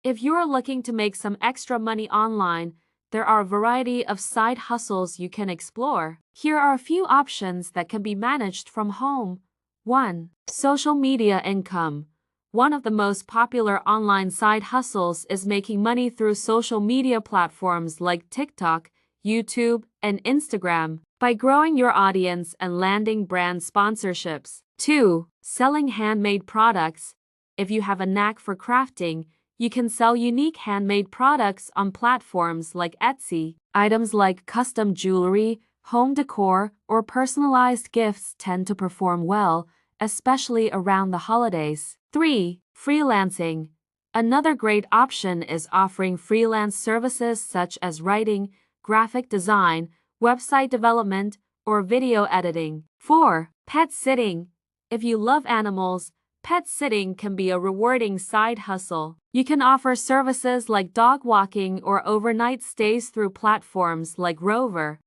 If you're looking to make some extra money online, there are a variety of side hustles you can explore. Here are a few options that can be managed from home. 1. Social media income. One of the most popular online side hustles is making money through social media platforms like TikTok, YouTube, and Instagram by growing your audience and landing brand sponsorships. 2. Selling handmade products. If you have a knack for crafting, you can sell unique handmade products on platforms like Etsy. Items like custom jewelry, home decor, or personalized gifts tend to perform well, especially around the holidays. 3. Freelancing. Another great option is offering freelance services such as writing, graphic design, website development, or video editing. 4. Pet sitting. If you love animals, pet sitting can be a rewarding side hustle. You can offer services like dog walking or overnight stays through platforms like Rover.